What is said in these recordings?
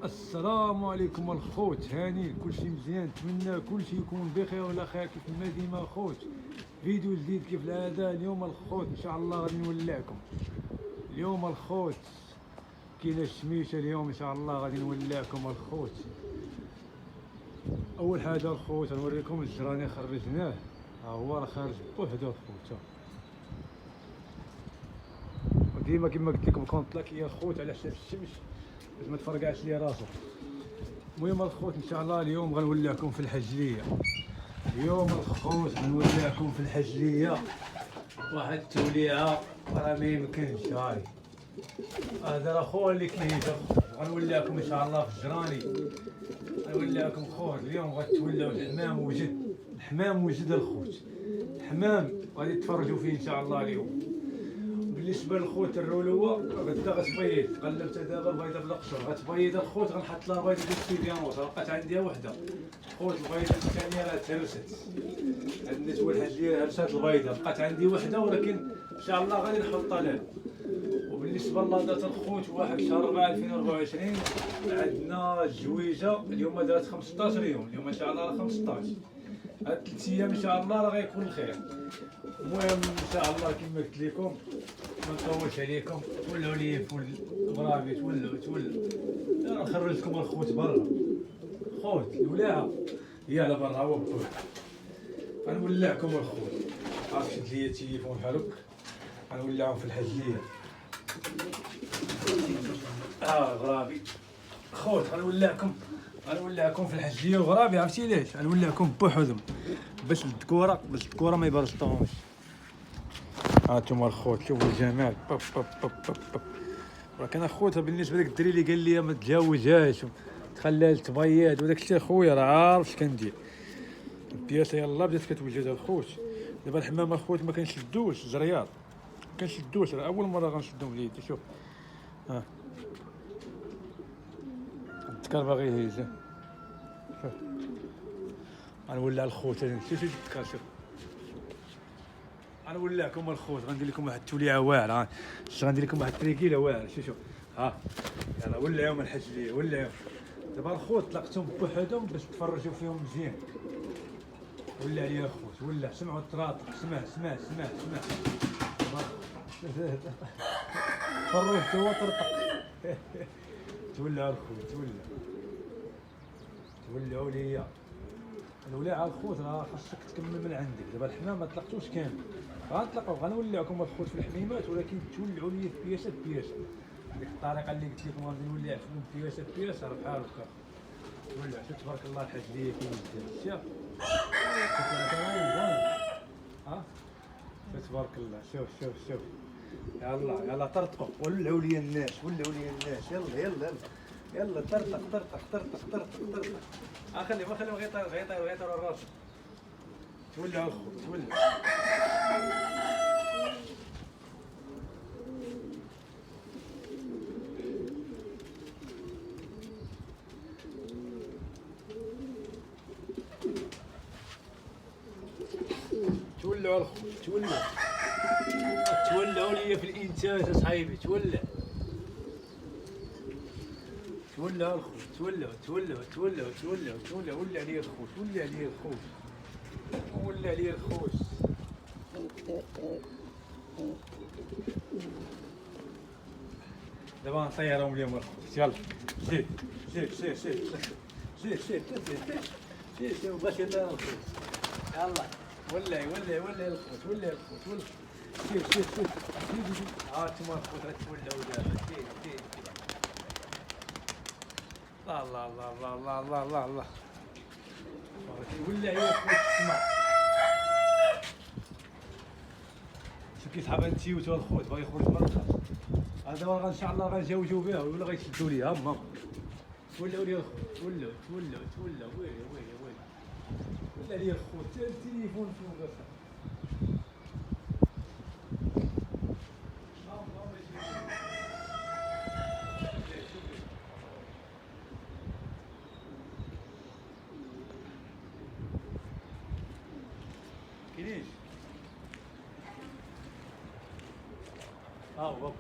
السلام عليكم الخوت، هاني كلشي مزيان، نتمنى كلشي يكون بخير وعلى خير كيف ما ديما الخوت. فيديو جديد كيف العاده. اليوم الخوت ان شاء الله غادي نولعكم. اليوم الخوت كاينه الشميشه، اليوم ان شاء الله غادي نولعكم الخوت. اول حاجه الخوت نوريكم الجراني خرجناه، ها هو راه خارج بوحدو الخوت. وديما كما قلت لكم كونطلاك يا الخوت على حساب الشمس باش ما تفرقعش لي راسو. المهم الخوت ان شاء الله اليوم غنولعكم في الحجليه. اليوم الخوت غنولعكم في الحجليه واحد التوليعه راه ما يمكنش. هاي هذا راه خويا اللي كيجي. غنولعكم ان شاء الله في الجراني، غنولعكم خوت. اليوم غتولعوا الحمام وجد، الحمام وجد الخوت، الحمام غادي تفرجوا فيه ان شاء الله اليوم. بالنسبه للخوت الرولوه غدا غتبيض، قلبت دابا البيضه بالقشور غتبيض الخوت. غنحط لها بيضه ديال السيديانوس، بقات عندي وحده خوت. البيضه الثانيه راه تهرست، عندنا تولحت ليا هرسات البيضه، بقات عندي وحده ولكن ان شاء الله غادي نحطها لها. وبالنسبه للاطات الخوت، واحد شهر 4 2024 عندنا الجويجه. اليوم دارت 15 يوم، اليوم ان شاء الله راه 15. هاد 3 ايام ان شاء الله راه غيكون الخير. المهم ان شاء الله كما قلت لكم ما نطولش عليكم. تولوا لي فول برافي، تولوا نخرجكم الخوت برا. خوت الولاعه هي على برا هو بوحدو. غنولعكم الخوت. عرفت شد ليا التليفون بحال هكا، غنولعهم في الحجليه. غرابي خوت غنولعكم في الحجليه وغرابي. عرفتي علاش غنولعكم بوحدهم؟ باش الذكوره ما يبرزطوهمش. هانتوما الخوت شوفوا الجمال. باب باب باب باب باب. ولكن اخوت بالنسبه لك الدري اللي قال لي ما تجاوزهاش تخليها تبيض وداك الشيء، خويا راه عارف اش كندير. البياسه يلاه بدات كتوجد الخوت. دابا الحمام الخوت ما كنشدوش الزرياط، ما كنشدوش، راه اول مره غنشدهم بيدي. شوف ها الذكر باغي يهيج. شوف غنولع الخوت. شوف الذكر، شوف غنولعكم الخوت. غندير لكم واحد التوليعه واعره، غندير لكم واحد التريكيله واعره. شوف ها يلا ولعوا الحجليه، ولعوا. دابا الخوت طلقتهم بوحدهم باش تفرجوا فيهم مزيان. ولع لي الخوت، ولع. سمعوا الطراطق، سمع فرجت هو طرطق. تولع الخوت، تولعوا ليا. الولاعه الخوت راه خاصك تكمل من عندك. دابا الحمام ما طلقتوش كامل، غنطلقوا غنولعكم الخوت في الحميمات، ولكن تولعوا لي في بياسه بياسه. ديك الطريقه اللي قلت لكم غادي نولع فيهم بياسه بياسه راه بحال هكا. تولع. شوف تبارك الله الحجليه كي مزيان. ها شوف تبارك الله. شوف يلا طرطقوا. ولعوا لي الناس، يلا طرطق. خلي ما غيطير الراس. تولع الخوت، تولع. تولعوا الخوت، تولعوا لي في الانتاج اصاحبي. تولعوا الخوت، تولعوا. ولع لي الخوت. دابا نطيرهم اليوم الخوت. يلا زيد باش يطير الخوت. يلا ولع الخوت. شوف هانتوما الخوت غتولعوا دابا. الله ولع يا خوت. اسمع شوف كي صحاب التيوت الخوت باغي يخرج من الخط. هذا ان شاء الله غنجاوجوا به ولا غيشدوا لي. هما ولعوا لي الخوت، ولعوا. ويلي ولع لي الخوت. التليفون فين غير كاينيش. هو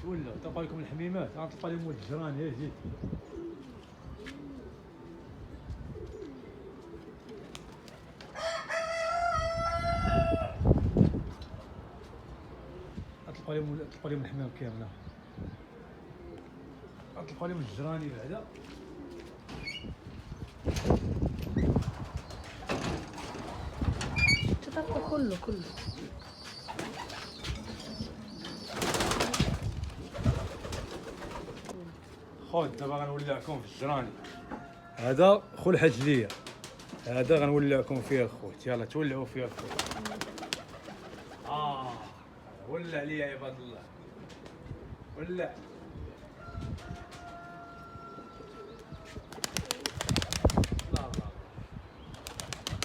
تولوا تلقى لكم الحميمات، غتلقى لهم ولد الجيران. يا جيت غتلقى لهم الحمام كامله، غتلقى لهم الجراني بعدا. تطبق كله. خوت دابا غنولعكم في الجراني. هذا خو الحاج ليا، هذا غنولعكم فيه الخوت. يلا تولعوا فيه الخوت. ولع ليا يا عباد الله، ولع. الله الله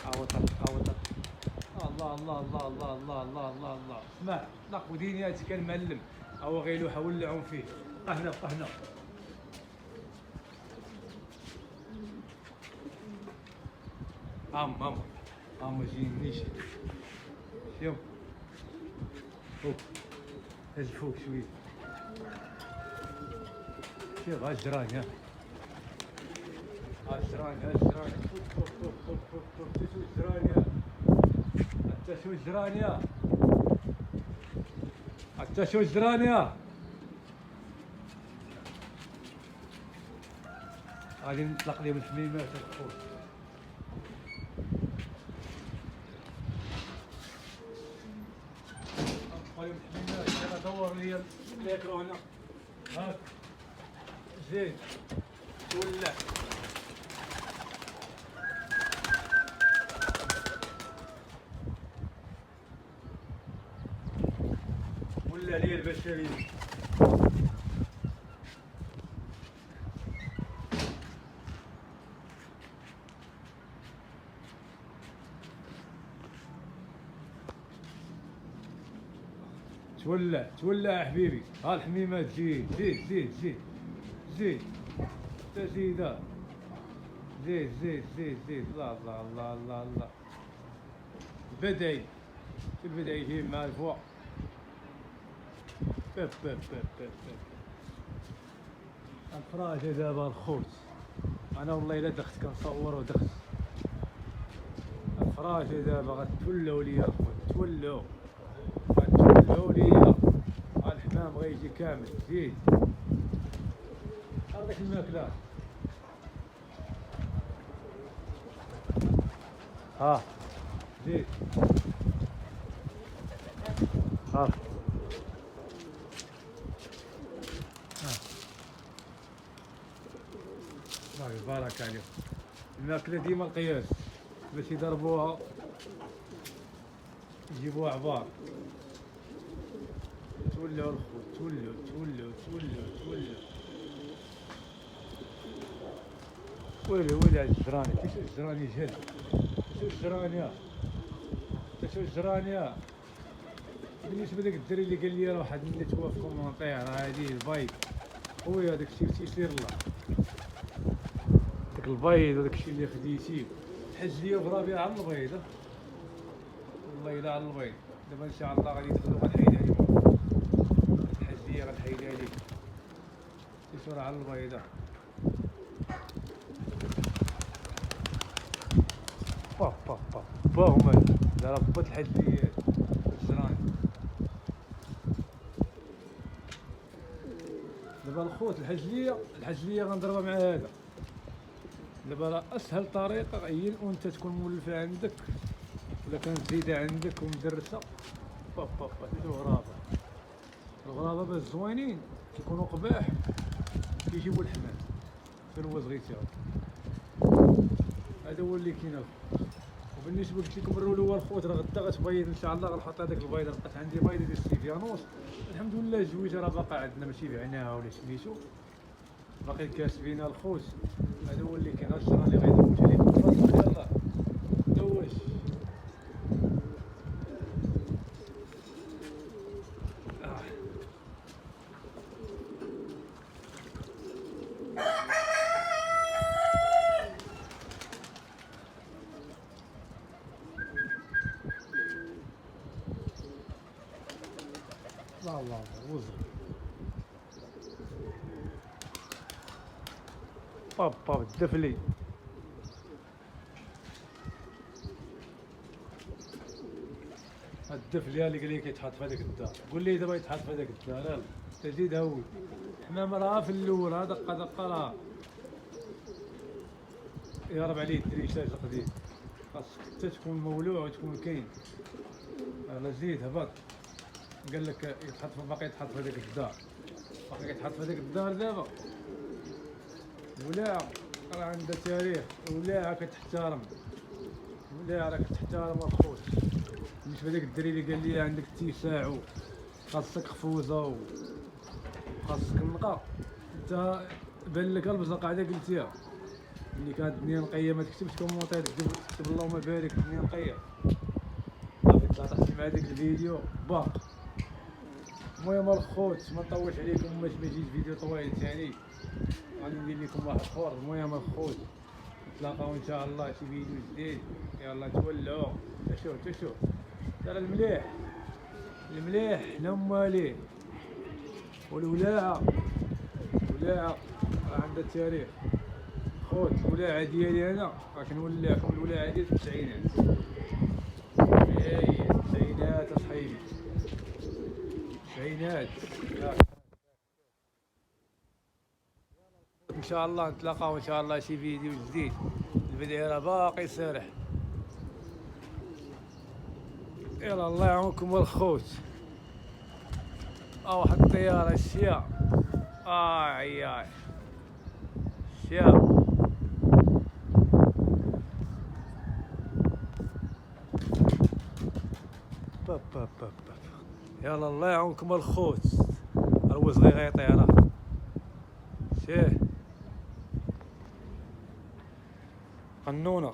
عوض عوض. الله الله الله الله الله الله الله الله. اسمع ناق وديني هادشي كان معلم. هو غيلوحه ولعوا فيه. بقى هنا بقى هنا. ما جينيش. شوف فوق، هز فوق شويه. شوف ها الجران، ها الجران، ها الجران. فوق شوف الجران يا حتى شو الجران يا حتى شو الجران يا. غادي نطلق لهم الحميمات الخوت. اليوم الحميمات. يلا دور لي الميكرو هنا. هاك زين ولع. ولع لي البشرية. تولع يا حبيبي. ها الحميمات. زيد زيد زيد زيد زيد زيد زيد زيد زيد زيد. الله الله الله الله الله. البدعي البدعي هي مع الفوق. باب باب باب باب باب. الفراجة دابا الخوت. انا والله الا دخت كنصور ودخت. الفراجة دابا غتولوا ليا الخوت. تولوا ليا. الحمام غيجي كامل. زيد هذاك الماكلات. ها زيد ها بارك عليهم. الماكلة ديما القياس باش يضربوها يجيبوها عبار. تولوا الخوت. تولوا. ويلي على الجراني. كيفاش الجراني جهل. شو الجراني. بالنسبه لك الدري اللي قال لي راه واحد اللي توافقوا كومونطير هادي البايض خويا. داك الشيء تيسير الله. داك البايض وداك الشيء اللي خديتي الحاج ليا وغرابي على البيض. والله الا على البيض. دابا ان شاء الله غادي يدخلوا غنحيدها لكم. الحاج ليا غنحيدها لكم. تيسير على البيض. با هما ضربت الحاج ليا الجراني. دابا الخوت الحاج ليا غنضربها مع هذا. دابا راه اسهل طريقه هي الانثى تكون مولفه عندك ولا كانت زايده عندك ومدرسه. زيدو الغرابه باش زوينين كيكونوا قباح كيجيبوا الحمام في الوزغيتي. هذا هو اللي كاين. وبالنسبه قلت لكم الرول هو الخوت راه غدا غتبيض ان شاء الله. غنحط هذاك البيض. لقيت عندي بيضه ديال السيفيانوس الحمد لله. الجويجه راه باقا عندنا ماشي بعناها ولا سميتو باقي كاسبينها الخوت. هذا هو اللي كاين. الشرا اللي غيدوز عليكم. يلاه دوش. الله وزغ بابا بالدفلي. الدفلي اللي قال لي كيتحط في هذاك الدار، قول لي دابا يتحط في هذاك الدار، يلا تزيد هود. حمام راه في الاول، راه دقه دقه راه يهرب عليه الدريشاج القديم. خاصك حتى تكون مولوع وتكون كاين. يلا زيد هبط. قال لك يتحط باقي يتحط في هذاك الدار، باقي يتحط في هذاك الدار دابا. ولاعة راه عندها تاريخ، ولاعة كتحترم، ولاعة راك تحترم الخوت. بالنسبة لداك الدري اللي قال لي عندك اتساع وخاصك خفوزة وخاصك نقا، انت بان لك البزة قاعدة قلتيها ملي كانت الدنيا نقية، ما تكتبش كومونتير تكتب اللهم بارك الدنيا نقية. صافي طلعتي مع داك الفيديو باق. المهم الخوت ما نطولش عليكم باش ما يجيش فيديو طويل ثاني، غادي ندير لكم واحد اخر. المهم الخوت نتلاقاو ان شاء الله شي فيديو جديد. يلا تولعوا. تشوف ترى المليح حنا مواليه، والولاعة راه عندها تاريخ. خوت الولاعة ديالي انا راه كنولعكم الولاعة ديال التسعينات. هي التسعينات اصحيبي، التسعينات. ان شاء الله نتلاقاو ان شاء الله شي فيديو جديد. الفيديو راه باقي سارح. يلا الله يعاونكم الخوت. واحد الطيارة الشيا. ياي الشيا. يلا الله يعاونكم الخوت. هو صغير غيطير راه شيه قنونة.